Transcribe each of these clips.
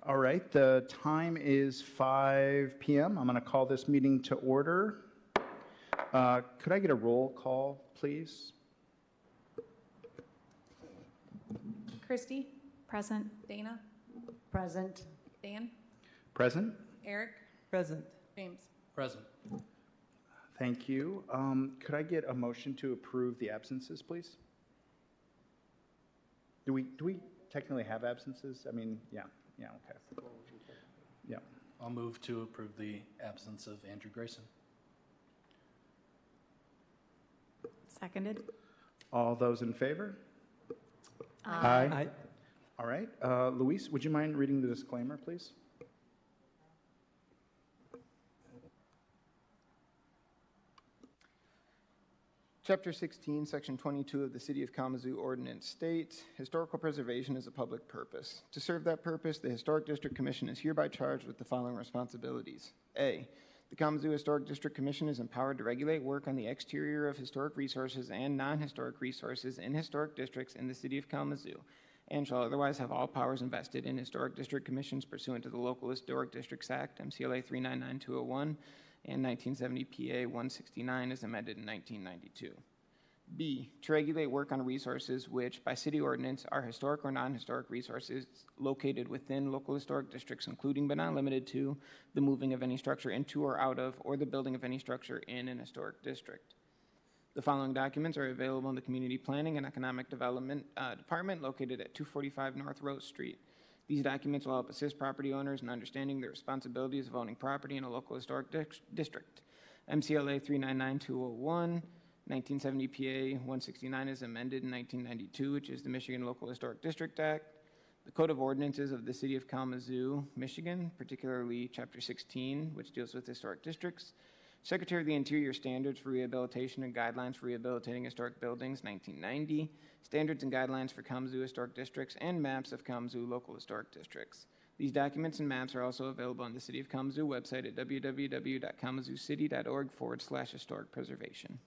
All right, the time is 5 p.m. I'm going to call this meeting to order. Could I get a roll call, please? Christy? Present. Dana? Present. Dan? Present. Eric? Present. James? Present. Thank you. Could I get a motion to approve the absences, please? Do we technically have absences? I mean, yeah, okay. Yeah. I'll move to approve the absence of Andrew Grayson. Seconded. All those in favor? Aye. Aye. All right. Luis, would you mind reading the disclaimer, please? Chapter 16, Section 22 of the City of Kalamazoo Ordinance states, historical preservation is a public purpose. To serve that purpose, the Historic District Commission is hereby charged with the following responsibilities. A, the Kalamazoo Historic District Commission is empowered to regulate work on the exterior of historic resources and non-historic resources in historic districts in the City of Kalamazoo, and shall otherwise have all powers invested in historic district commissions pursuant to the Local Historic Districts Act, MCLA 399201, and 1970 PA 169 as amended in 1992. B, to regulate work on resources which, by city ordinance, are historic or non-historic resources located within local historic districts, including but not limited to the moving of any structure into or out of, or the building of any structure in an historic district. The following documents are available in the Community Planning and Economic Development Department located at 245 North Rose Street. These documents will help assist property owners in understanding their responsibilities of owning property in a local historic district. MCLA 399201, 1970 PA 169 is amended in 1992, which is the Michigan Local Historic District Act. The Code of Ordinances of the City of Kalamazoo, Michigan, particularly Chapter 16, which deals with historic districts. Secretary of the Interior Standards for Rehabilitation and Guidelines for Rehabilitating Historic Buildings, 1990. Standards and Guidelines for Kalamazoo Historic Districts and Maps of Kalamazoo Local Historic Districts. These documents and maps are also available on the City of Kalamazoo website at www.kalamazoocity.org/historic preservation.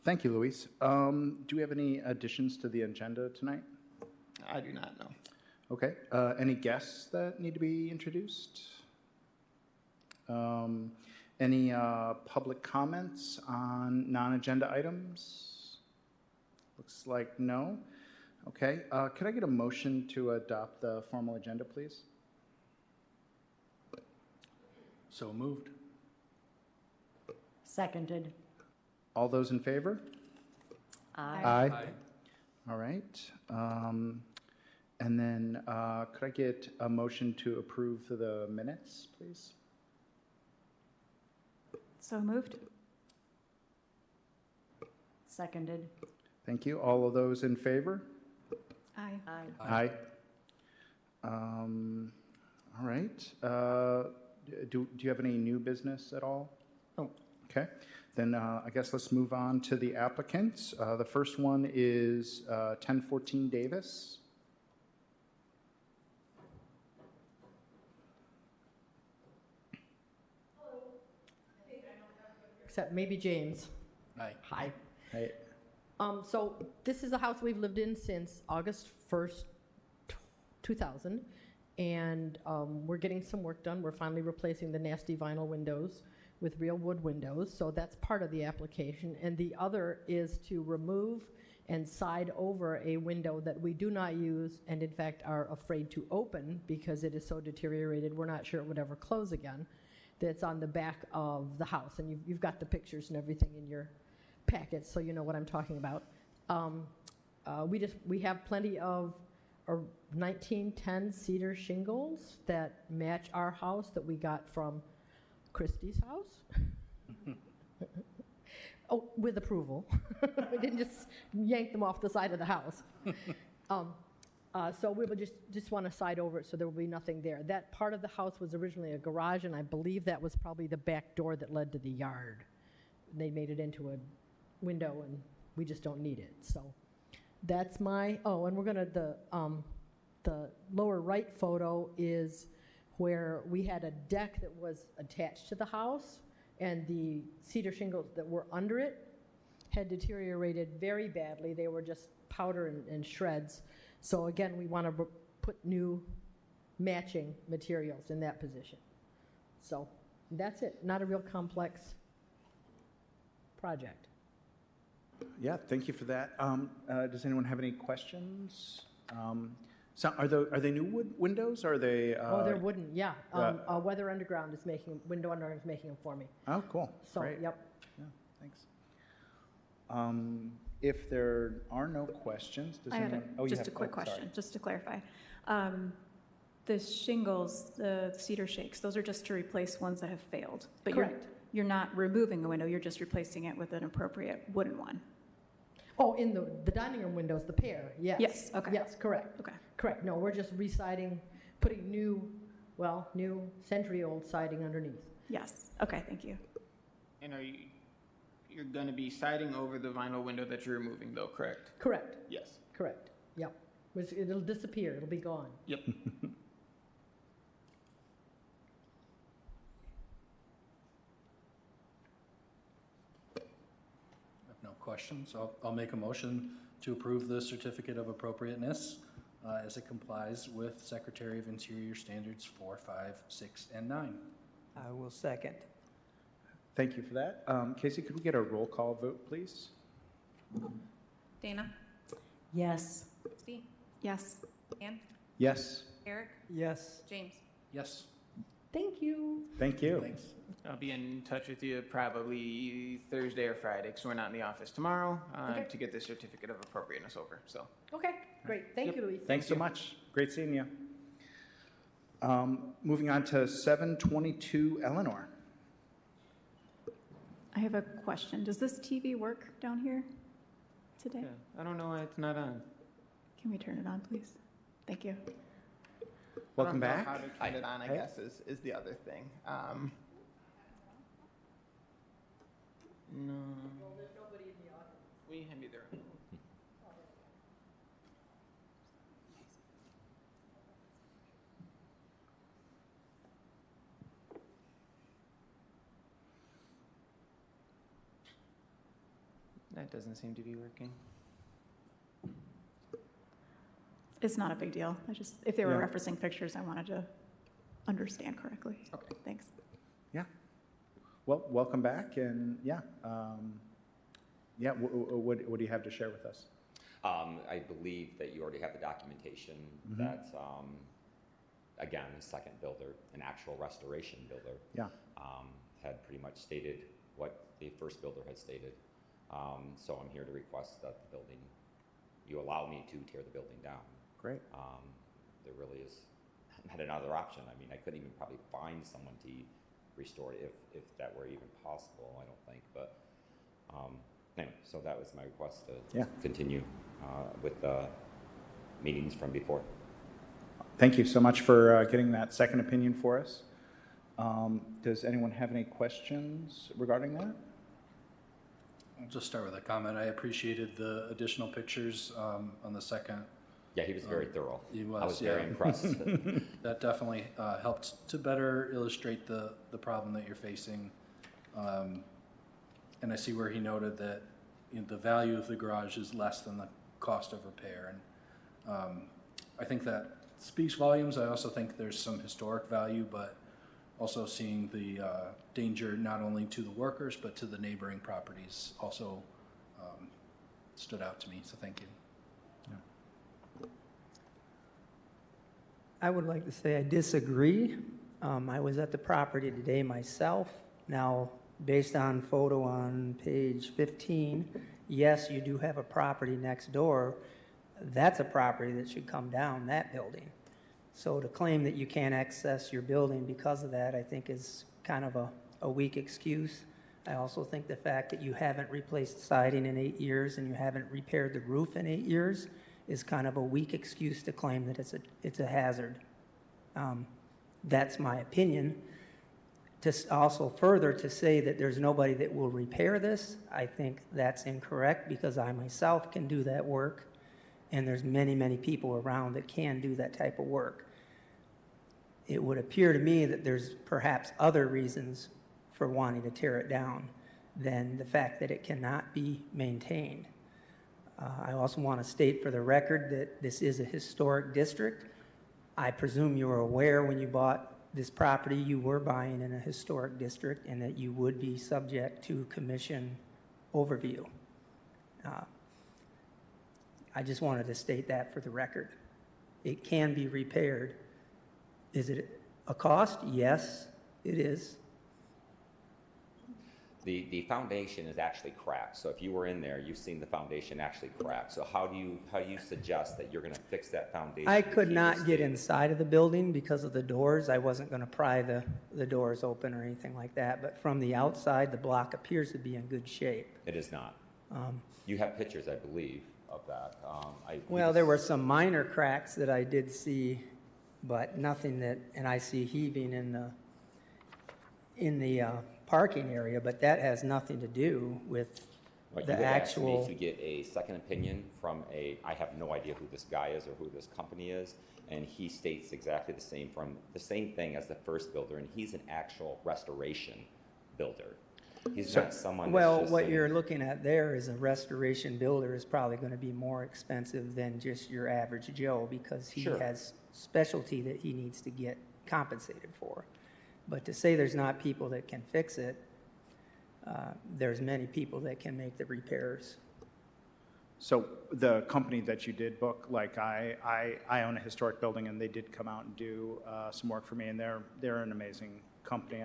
Thank you, Luis. Do we have any additions to the agenda tonight? I do not know. Okay. Any guests that need to be introduced? Any public comments on non-agenda items? Looks like no. Okay. Could I get a motion to adopt the formal agenda, please? So moved. Seconded. All those in favor? Aye. Aye. All right. And then could I get a motion to approve the minutes, please? So moved. Seconded. Thank you. All of those in favor? Aye. Aye. All right. Do you have any new business at all? Oh. Okay. Then I guess let's move on to the applicants. The first one is 1014 Davis. Except maybe James. Aye. Hi. Hey. So this is a house we've lived in since August 1st, 2000, and we're getting some work done. We're finally replacing the nasty vinyl windows with real wood windows, so that's part of the application. And the other is to remove and side over a window that we do not use and in fact are afraid to open because it is so deteriorated we're not sure it would ever close again. That's on the back of the house, and you've got the pictures and everything in your packets, so you know what I'm talking about. We have plenty of 1910 cedar shingles that match our house that we got from Christie's house. Oh, with approval. We didn't just yank them off the side of the house. So we will just want to side over it so there will be nothing there. That part of the house was originally a garage, and I believe that was probably the back door that led to the yard. They made it into a window, and we just don't need it. So that's my, and we're going to, the lower right photo is where we had a deck that was attached to the house, and the cedar shingles that were under it had deteriorated very badly. They were just powder and shreds. So again, we want to put new matching materials in that position. So that's it, not a real complex project. Yeah, thank you for that. Does anyone have any questions? So are they new windows, or are they? Oh, they're wooden, yeah. Weather Underground is Window Underground is making them for me. Oh, cool. So, Great. yep. Yeah, thanks. If there are no questions, does I had anyone? Oh, you just have- a quick oh, sorry. question, just to clarify. The shingles, the cedar shakes, those are just to replace ones that have failed? But Correct. You're not removing a window, you're just replacing it with an appropriate wooden one? Oh, in the dining room windows, the pair, yes. Yes, okay. Yes, correct. Okay. Correct. No, we're just re-siding, putting new century-old siding underneath. Yes, okay, thank you. And you're gonna be siding over the vinyl window that you're removing though, correct? Correct, Yes. correct. Yep. It'll disappear, it'll be gone. Yep. I have no questions. I'll make a motion to approve the certificate of appropriateness as it complies with Secretary of Interior Standards 4, 5, 6, and 9. I will second. Thank you for that. Casey, could we get a roll call vote, please? Dana? Yes. Christie? Yes, Ann? Yes. Eric? Yes. James? Yes. Thank you. Thank you. Thanks. I'll be in touch with you probably Thursday or Friday, because we're not in the office tomorrow, Okay. to get the certificate of appropriateness over, so. Okay, great. Thank you, Luis. Thanks so much. Great seeing you. Moving on to 722 Eleanor. I have a question. Does this TV work down here today? Yeah, I don't know why it's not on. Can we turn it on, please? Thank you. Welcome I don't know back. how to turn it on, I Hey. guess, is the other thing. No. We have either. That doesn't seem to be working. It's not a big deal. If they were Yeah. referencing pictures, I wanted to understand correctly. Okay. Thanks. Well, welcome back, and what do you have to share with us? I believe that you already have the documentation that, again, the second builder, an actual restoration builder, Yeah. had pretty much stated what the first builder had stated. So I'm here to request that the building, you allow me to tear the building down. Great. There really is not another option. I mean, I couldn't even probably find someone to restore it if that were even possible, I don't think. But anyway, so that was my request to continue with the meetings from before. Thank you so much for getting that second opinion for us. Does anyone have any questions regarding that? I'll just start with a comment. I appreciated the additional pictures on the second. Yeah, he was very thorough. He was, I was very impressed. That definitely helped to better illustrate the problem that you're facing. And I see where he noted that the value of the garage is less than the cost of repair. And I think that speaks volumes. I also think there's some historic value, but also seeing the danger not only to the workers, but to the neighboring properties also stood out to me. So thank you. I would like to say I disagree. I was at the property today myself. Now, based on photo on page 15, yes, you do have a property next door. That's a property that should come down, that building. So to claim that you can't access your building because of that, I think is kind of a weak excuse. I also think the fact that you haven't replaced siding in 8 years and you haven't repaired the roof in 8 years is kind of a weak excuse to claim that it's a hazard. That's my opinion. Also further to say that there's nobody that will repair this, I think that's incorrect because I myself can do that work and there's many, many people around that can do that type of work. It would appear to me that there's perhaps other reasons for wanting to tear it down than the fact that it cannot be maintained. I also want to state for the record that this is a historic district. I presume you were aware when you bought this property, you were buying in a historic district and that you would be subject to commission overview. I just wanted to state that for the record. It can be repaired. Is it a cost? Yes, it is. The foundation is actually cracked, so if you were in there, you've seen the foundation actually cracked. So how do you suggest that you're gonna fix that foundation? I to could keep it not get stable? inside of the building because of the doors. I wasn't going to pry the doors open or anything like that, but from the outside, the block appears to be in good shape. It is not. Um, You have pictures, I believe, of that. Well, there were some minor cracks that I did see, but nothing that, and I see heaving in the parking area, but that has nothing to do with Right, the you had asked me actual. to get a second opinion from I have no idea who this guy is or who this company is, and he states exactly the same thing as the first builder, and he's an actual restoration builder. He's not someone that's Well, just what saying- you're looking at there is a restoration builder is probably going to be more expensive than just your average Joe because he Sure. has specialty that he needs to get compensated for. But to say there's not people that can fix it, there's many people that can make the repairs. So the company that you did book, like I own a historic building and they did come out and do some work for me, and they're an amazing company.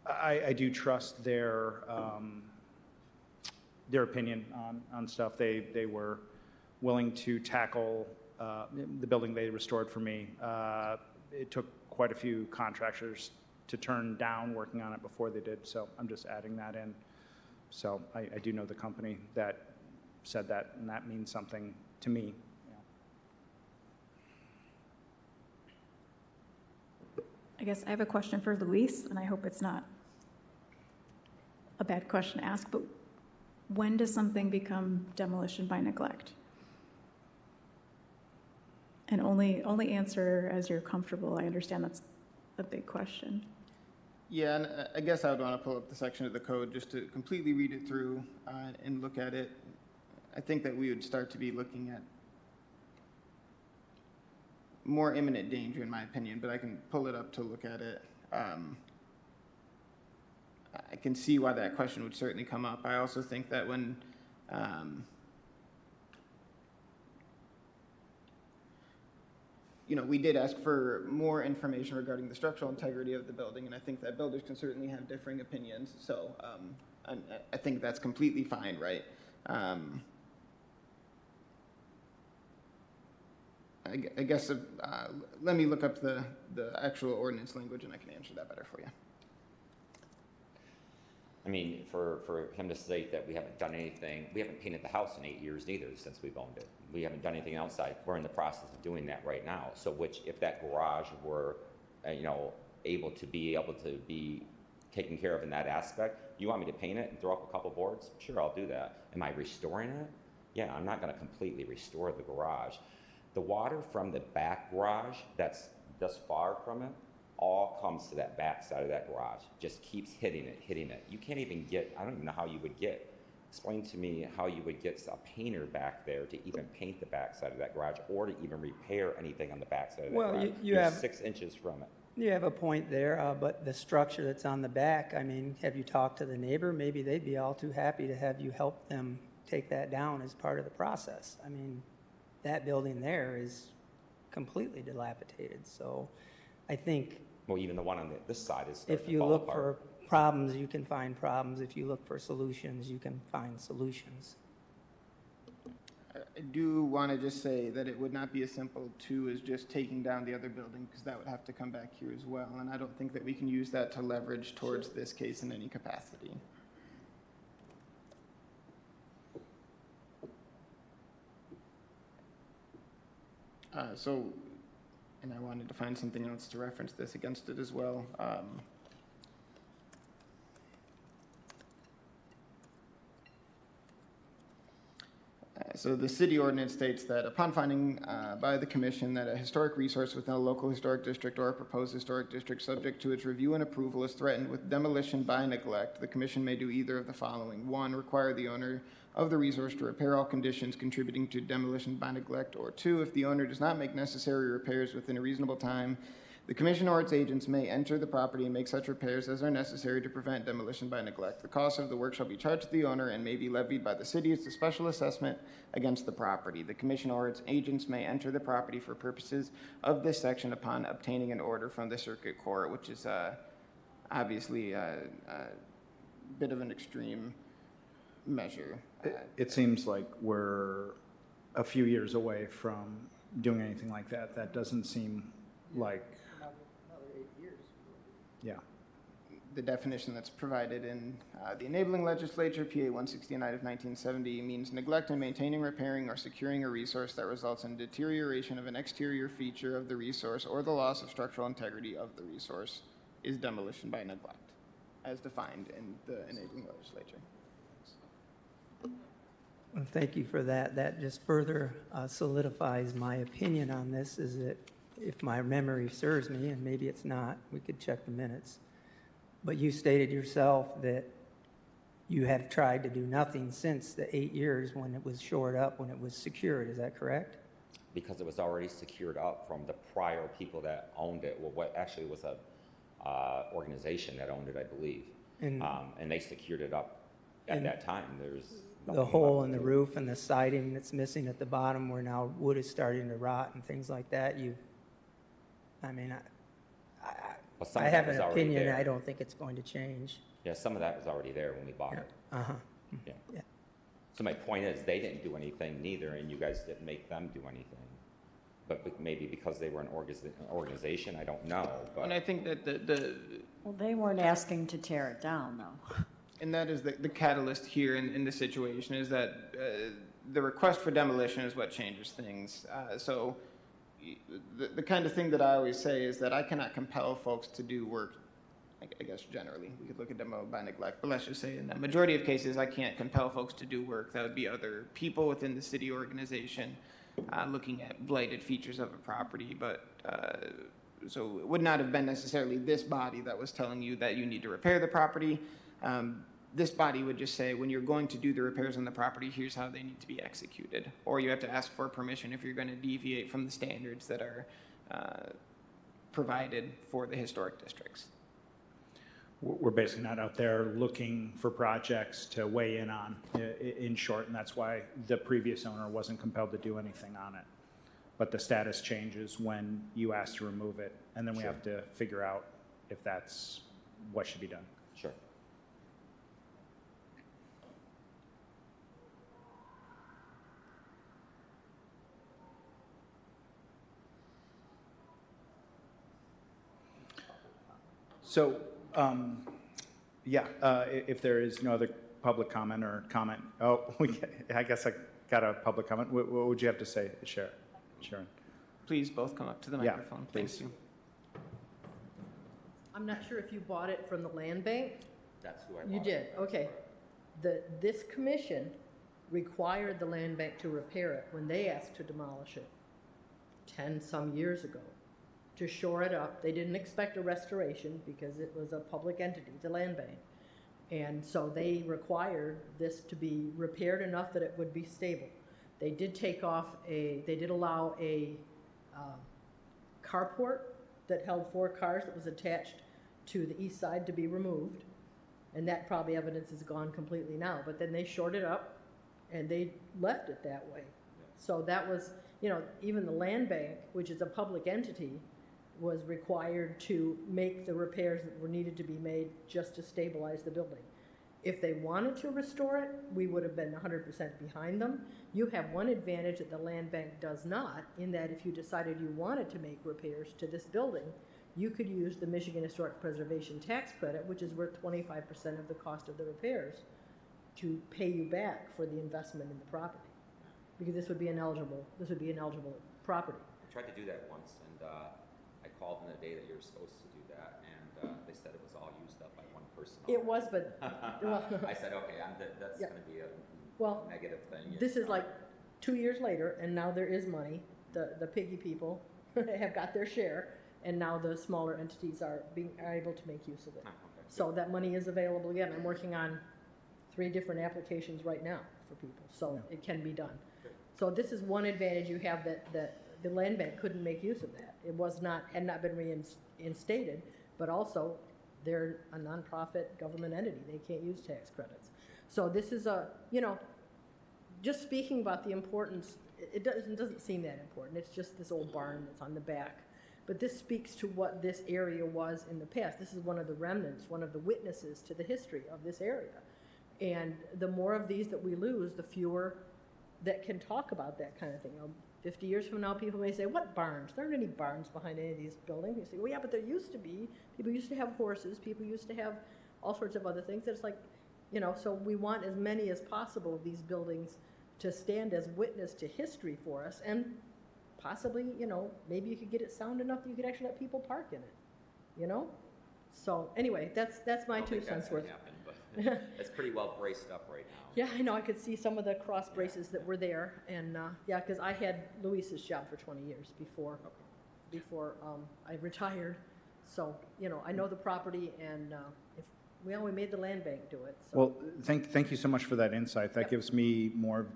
I do trust their opinion on stuff. They were willing to tackle the building they restored for me. It took quite a few contractors to turn down working on it before they did, so I'm just adding that in. So I do know the company that said that, and that means something to me. I guess I have a question for Luis, and I hope it's not a bad question to ask, but when does something become demolition by neglect? And only answer as you're comfortable. I understand that's a big question. Yeah, and I guess I would want to pull up the section of the code just to completely read it through and look at it. I think that we would start to be looking at more imminent danger, in my opinion, but I can pull it up to look at it. I can see why that question would certainly come up. I also think that when we did ask for more information regarding the structural integrity of the building, and I think that builders can certainly have differing opinions. So I think that's completely fine, right? I guess let me look up the actual ordinance language, and I can answer that better for you. I mean, for him to state that we haven't done anything, we haven't painted the house in 8 years neither since we've owned it. We haven't done anything outside. We're in the process of doing that right now. So if that garage were, able to be taken care of in that aspect, you want me to paint it and throw up a couple boards? Sure, I'll do that. Am I restoring it? Yeah, I'm not gonna completely restore the garage. The water from the back garage that's thus far from it, all comes to that back side of that garage. Just keeps hitting it. You can't even I don't even know how you would explain to me how you would get a painter back there to even paint the back side of that garage or to even repair anything on the back side of that garage. You You're have 6 inches from it. You have a point there, but the structure that's on the back, I mean, have you talked to the neighbor? Maybe they'd be all too happy to have you help them take that down as part of the process. I mean, that building there is completely dilapidated, so I think Well, even the one on this side is starting if to you fall look apart. for problems, you can find problems. If you look for solutions, you can find solutions. I do want to just say that it would not be as simple too as just taking down the other building, because that would have to come back here as well, and I don't think that we can use that to leverage towards this case in any capacity. And I wanted to find something else to reference this against it as well. So the city ordinance states that upon finding by the commission that a historic resource within a local historic district or a proposed historic district subject to its review and approval is threatened with demolition by neglect, the commission may do either of the following. One, require the owner of the resource to repair all conditions contributing to demolition by neglect, or two, if the owner does not make necessary repairs within a reasonable time, the commission or its agents may enter the property and make such repairs as are necessary to prevent demolition by neglect. The cost of the work shall be charged to the owner and may be levied by the city as a special assessment against the property. The commission or its agents may enter the property for purposes of this section upon obtaining an order from the circuit court, which is obviously a bit of an extreme measure. It seems like we're a few years away from doing anything like that. That doesn't seem like, yeah. The definition that's provided in the enabling legislature, PA 169 of 1970, means neglect in maintaining, repairing, or securing a resource that results in deterioration of an exterior feature of the resource or the loss of structural integrity of the resource is demolition by neglect, as defined in the enabling legislature. Well, thank you for that. That just further solidifies my opinion on this, is that if my memory serves me, and maybe it's not, we could check the minutes, but you stated yourself that you have tried to do nothing since the 8 years when it was shored up, when it was secured. Is that correct? Because it was already secured up from the prior people that owned it. Well, what actually was a organization that owned it, I believe. And they secured it up at that time. There's the hole in the roof and the siding that's missing at the bottom where now wood is starting to rot and things like that. I have an opinion. I don't think it's going to change. Yeah, some of that was already there when we bought it. Uh-huh. Yeah. Yeah. So my point is, they didn't do anything neither, and you guys didn't make them do anything. But maybe because they were an organization, I don't know. But. And I think that Well, they weren't asking to tear it down, though. And that is the catalyst here in the situation, is that the request for demolition is what changes things. So the kind of thing that I always say is that I cannot compel folks to do work, I guess generally. We could look at demo by neglect, but let's just say in the majority of cases, I can't compel folks to do work. That would be other people within the city organization looking at blighted features of a property. But so it would not have been necessarily this body that was telling you that you need to repair the property. This body would just say, when you're going to do the repairs on the property, here's how they need to be executed. Or you have to ask for permission if you're going to deviate from the standards that are provided for the historic districts. We're basically not out there looking for projects to weigh in on, in short, and that's why the previous owner wasn't compelled to do anything on it. But the status changes when you ask to remove it, and then we have to figure out if that's what should be done. Sure. So, if there is no other public comment or comment, I guess I got a public comment. What would you have to say, Sharon? Please both come up to the Yeah, microphone. please. Thank you. I'm not sure if you bought it from the land bank. That's who I bought. You did, okay. This commission required the land bank to repair it when they asked to demolish it 10-some years ago, to shore it up. They didn't expect a restoration because it was a public entity, the land bank. And so they required this to be repaired enough that it would be stable. They did allow a carport that held 4 cars that was attached to the east side to be removed. And that probably evidence is gone completely now. But then they shored it up and they left it that way. So that was, even the land bank, which is a public entity, was required to make the repairs that were needed to be made just to stabilize the building. If they wanted to restore it, we would have been 100% behind them. You have one advantage that the land bank does not, in that if you decided you wanted to make repairs to this building, you could use the Michigan Historic Preservation Tax Credit, which is worth 25% of the cost of the repairs, to pay you back for the investment in the property. Because this would be an eligible property. I tried to do that once, and I called on the day that you were supposed to do that, and they said it was all used up by one person. It was, but I said, okay, that's Yeah. going to be a Well, negative thing. this is like 2 years later, and now there is money. The piggy people have got their share, and now the smaller entities are able to make use of it. So that money is available again. I'm working on 3 different applications right now for people, so it can be done. So this is one advantage you have, that the land bank couldn't make use of that. It had not been reinstated, but also they're a nonprofit government entity. They can't use tax credits. So this is just speaking about the importance, it doesn't seem that important. It's just this old barn that's on the back. But this speaks to what this area was in the past. This is one of the remnants, one of the witnesses to the history of this area. And the more of these that we lose, the fewer that can talk about that kind of thing. 50 years from now, people may say, what barns? There aren't any barns behind any of these buildings. You say, well, yeah, but there used to be. People used to have horses. People used to have all sorts of other things. It's like, so we want as many as possible of these buildings to stand as witness to history for us. And possibly, maybe you could get it sound enough that you could actually let people park in it, So anyway, that's my 2 cents worth. It's pretty well braced up right now. Yeah, I know. I could see some of the cross braces that were there, and because I had Luis's job for 20 years before I retired. So I know the property, and if we made the land bank do it. So. Well, thank you so much for that insight. That gives me more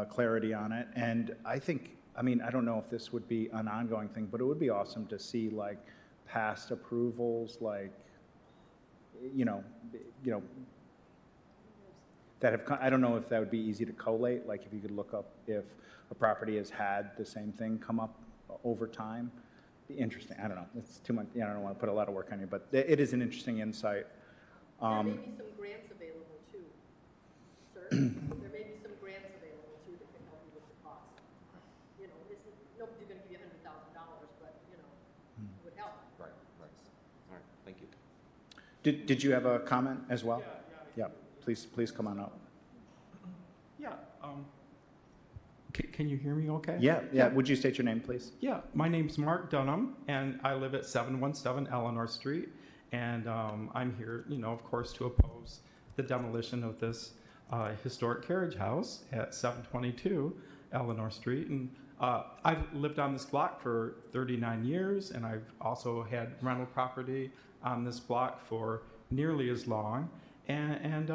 clarity on it, and I think. I mean, I don't know if this would be an ongoing thing, but it would be awesome to see like past approvals, like, that have, I don't know if that would be easy to collate, like if you could look up if a property has had the same thing come up over time. Be interesting. I don't know. It's too much. I don't want to put a lot of work on you, but it is an interesting insight. There may be some grants available too, sir. There may be some grants available too that can help you with the cost. Nobody's going to give you $100,000, but it would help. Right. All right. Thank you. Did you have a comment as well? Yeah. Please come on up. Yeah. Can you hear me okay? Yeah. Would you state your name, please? Yeah. My name's Mark Dunham, and I live at 717 Eleanor Street. And I'm here, of course, to oppose the demolition of this historic carriage house at 722 Eleanor Street. And I've lived on this block for 39 years, and I've also had rental property on this block for nearly as long. And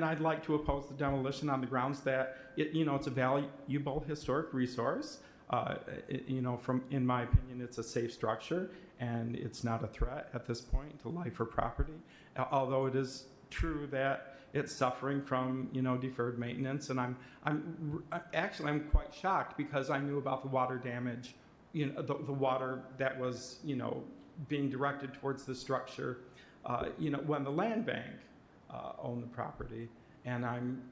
I'd like to oppose the demolition on the grounds that it's a valuable historic resource. In my opinion, it's a safe structure, and it's not a threat at this point to life or property. Although it is true that it's suffering from deferred maintenance, and I'm quite shocked because I knew about the water damage, the water that was being directed towards the structure, when the land bank owned the property, and I'm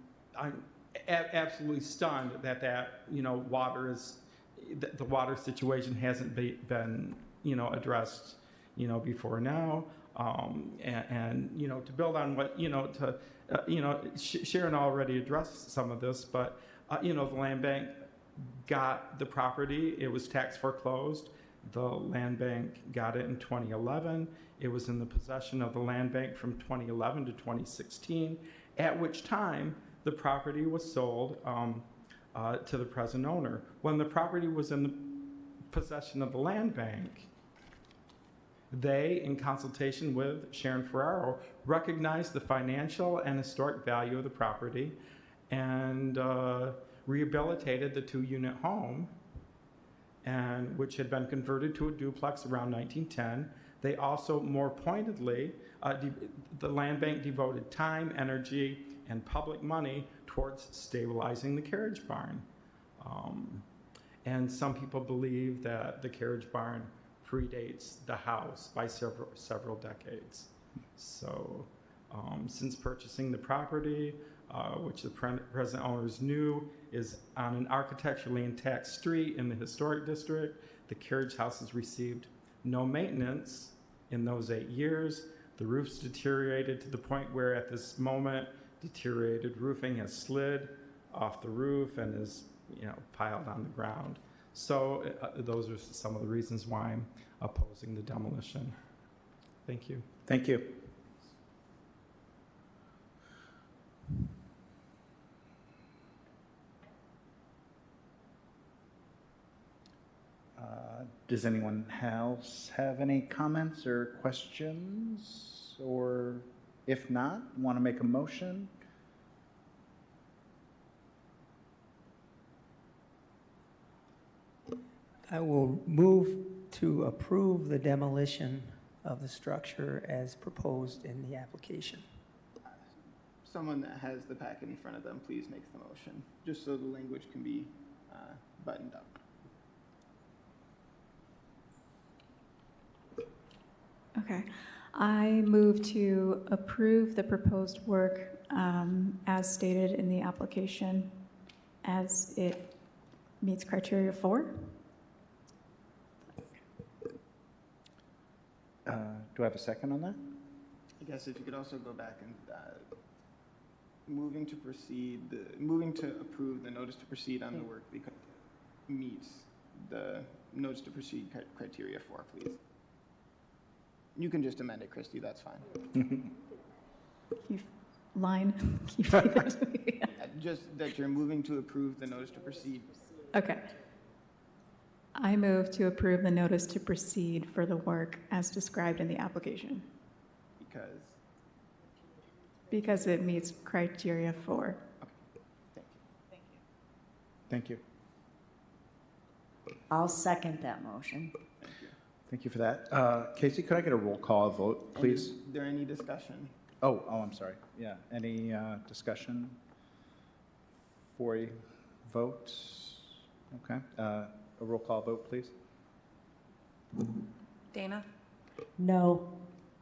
absolutely stunned that water is. The water situation hasn't been addressed before now, and to build on what Sharon already addressed some of this, but the land bank got the property. It was tax foreclosed. The land bank got it in 2011. It was in the possession of the land bank from 2011 to 2016, at which time the property was sold to the present owner. When the property was in the possession of the land bank, they, in consultation with Sharon Ferraro, recognized the financial and historic value of the property and rehabilitated the 2-unit home, and which had been converted to a duplex around 1910. They also, more pointedly, the land bank devoted time, energy, and public money towards stabilizing the carriage barn. And some people believe that the carriage barn predates the house by several decades. So since purchasing the property, which the present owners knew is on an architecturally intact street in the historic district, the carriage house has received no maintenance in those 8 years. The roof's deteriorated to the point where at this moment, deteriorated roofing has slid off the roof and is piled on the ground. So those are some of the reasons why I'm opposing the demolition. Thank you. Thank you. Does anyone else have any comments or questions? Or if not, want to make a motion? I will move to approve the demolition of the structure as proposed in the application. Someone that has the packet in front of them, please make the motion, just so the language can be buttoned up. Okay. I move to approve the proposed work as stated in the application as it meets criteria 4. Do I have a second on that? I guess if you could also go back and moving to approve the notice to proceed on the work because meets the notice to proceed criteria 4, please. You can just amend it, Christy, that's fine. Line, can you repeat that to me? Just that you're moving to approve the notice to proceed. Okay. I move to approve the notice to proceed for the work as described in the application because it meets criteria 4. Thank you. I'll second that motion. Thank you for that. Casey, could I get a roll call vote, please? Is there any discussion? Oh, I'm sorry. Yeah, any discussion for a vote? Okay. A roll call vote, please. Dana, No.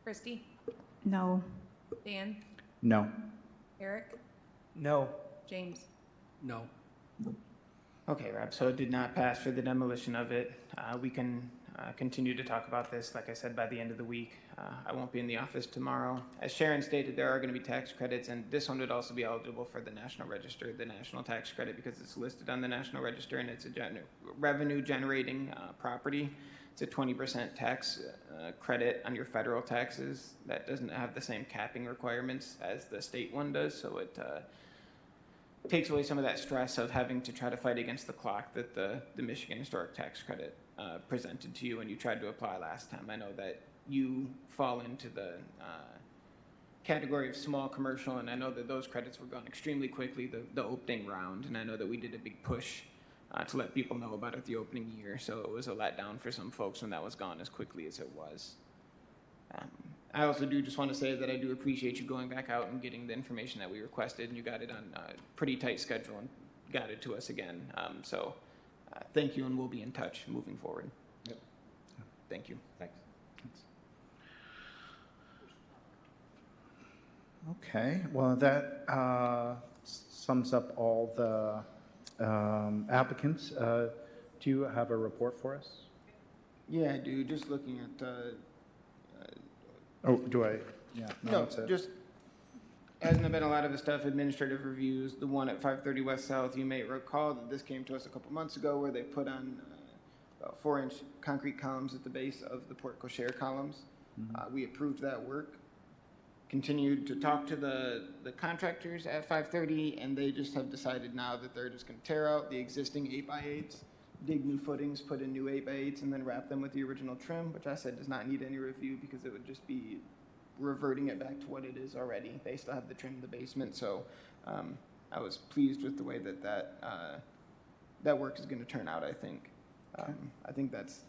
Christy, No. Dan, No. Eric, No. James. No. Okay, Rob, so it did not pass for the demolition of it. We can continue to talk about this, like I said, by the end of the week. I won't be in the office tomorrow. As Sharon stated, there are going to be tax credits, and this one would also be eligible for the National Register, the national tax credit, because it's listed on the National Register and it's a revenue-generating property. It's a 20% tax credit on your federal taxes. That doesn't have the same capping requirements as the state one does, so it takes away some of that stress of having to try to fight against the clock that the Michigan Historic Tax Credit presented to you when you tried to apply last time. I know that you fall into the category of small commercial, and I know that those credits were gone extremely quickly, the opening round, and I know that we did a big push to let people know about it the opening year, so it was a letdown for some folks when that was gone as quickly as it was. I also do just want to say that I do appreciate you going back out and getting the information that we requested, and you got it on a pretty tight schedule and got it to us again. So thank you, and we'll be in touch moving forward. Yep. Thank you. Thanks. Okay, well, that sums up all the applicants. Do you have a report for us? Yeah, I do. Just looking at Oh, do I? Yeah. no, that's it. just hasn't been a lot of the stuff, administrative reviews. The one at 530 West South, you may recall that this came to us a couple months ago where they put on about 4-inch concrete columns at the base of the porte cochere columns. We approved that work. Continued to talk to the contractors at 530, and they just have decided now that they're just going to tear out the existing 8x8s, dig new footings, put in new 8x8s, and then wrap them with the original trim, which I said does not need any review because it would just be reverting it back to what it is already. They still have the trim in the basement, so I was pleased with the way that work is going to turn out, I think. I think that's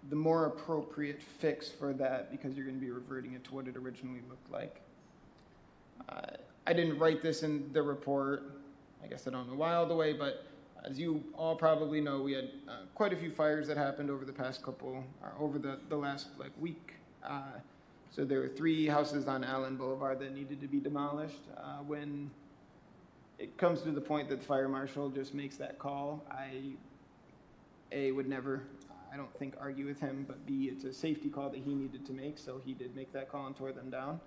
the more appropriate fix for that because you're going to be reverting it to what it originally looked like. I didn't write this in the report. I guess I don't know why all the way, but as you all probably know, we had quite a few fires that happened over the past over the last week. So there were 3 houses on Allen Boulevard that needed to be demolished. When it comes to the point that the fire marshal just makes that call, I would never, I don't think, argue with him, but B, it's a safety call that he needed to make, so he did make that call and tore them down.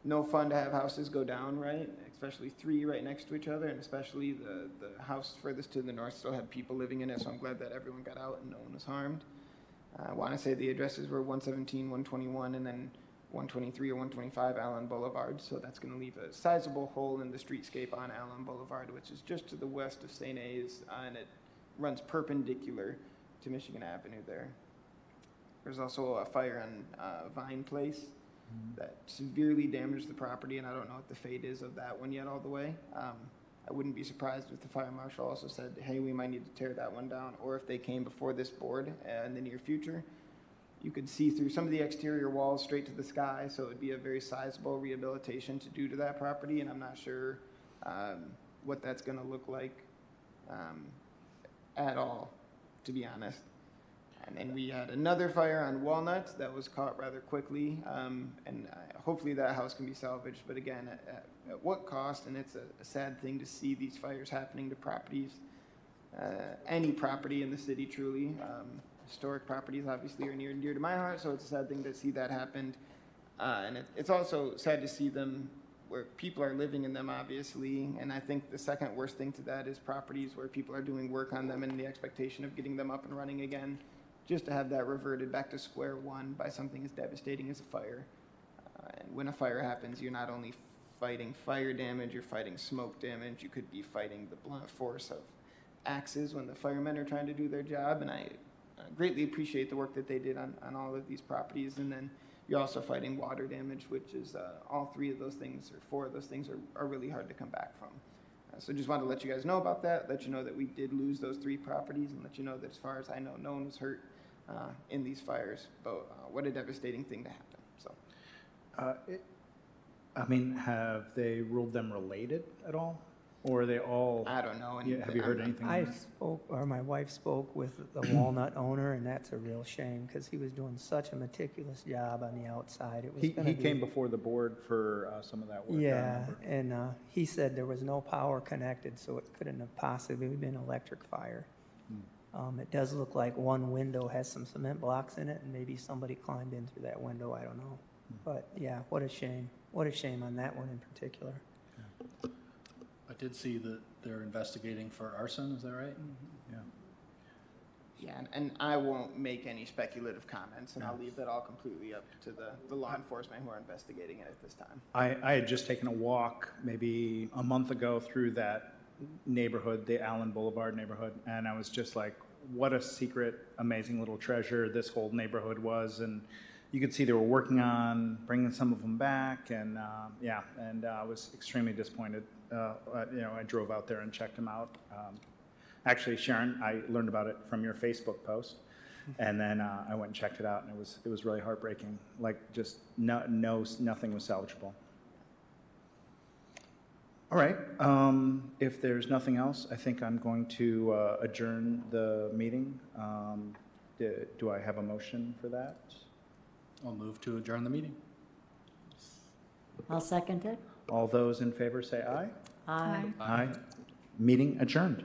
No fun to have houses go down, right? Especially 3 right next to each other, and especially the house furthest to the north still had people living in it, so I'm glad that everyone got out and no one was harmed. I want to say the addresses were 117, 121, and then 123 or 125 Allen Boulevard, so that's going to leave a sizable hole in the streetscape on Allen Boulevard, which is just to the west of St. A's, and it runs perpendicular to Michigan Avenue there. There's also a fire on Vine Place that severely damaged the property, and I don't know what the fate is of that one yet all the way. I wouldn't be surprised if the fire marshal also said, hey, we might need to tear that one down, or if they came before this board in the near future. You could see through some of the exterior walls straight to the sky, so it would be a very sizable rehabilitation to do to that property, and I'm not sure what that's going to look like at all, to be honest. And then we had another fire on Walnut that was caught rather quickly, and hopefully that house can be salvaged. But again, at what cost? And it's a sad thing to see these fires happening to properties, any property in the city, truly. Historic properties obviously are near and dear to my heart, so it's a sad thing to see that happen. And it's also sad to see them where people are living in them, obviously. And I think the second worst thing to that is properties where people are doing work on them and the expectation of getting them up and running again, just to have that reverted back to square one by something as devastating as a fire. And when a fire happens, you're not only fighting fire damage, you're fighting smoke damage. You could be fighting the blunt force of axes when the firemen are trying to do their job. And I greatly appreciate the work that they did on all of these properties. And then you're also fighting water damage, which is all three of those things, or four of those things are really hard to come back from. So just wanted to let you guys know about that, let you know that we did lose those three properties, and let you know that as far as I know, no one was hurt in these fires. But what a devastating thing to happen. So, I mean, have they ruled them related at all? Or are they all? I don't know. And Yeah, have you heard anything? I spoke, or my wife spoke with the Walnut owner, and that's a real shame because he was doing such a meticulous job on the outside. It was He came before the board for some of that work. I Yeah, remember. and he said there was no power connected, so it couldn't have possibly been electric fire. It does look like one window has some cement blocks in it, and maybe somebody climbed in through that window. I don't know. But yeah, what a shame. What a shame on that one in particular. I did see that they're investigating for arson, is that right? Yeah. yeah, and I won't make any speculative comments, and I'll leave that all completely up to the law enforcement who are investigating it at this time. I had just taken a walk maybe a month ago through that neighborhood, the Allen Boulevard neighborhood, and I was just like, what a secret, amazing little treasure this whole neighborhood was. And you could see they were working on bringing some of them back, and I was extremely disappointed. I drove out there and checked them out. Actually, Sharon, I learned about it from your Facebook post, and then I went and checked it out, and it was really heartbreaking. Like, just nothing was salvageable. All right. If there's nothing else, I think I'm going to adjourn the meeting. Do I have a motion for that? I'll move to adjourn the meeting. I'll second it. All those in favor say aye. Aye. Aye. Meeting adjourned.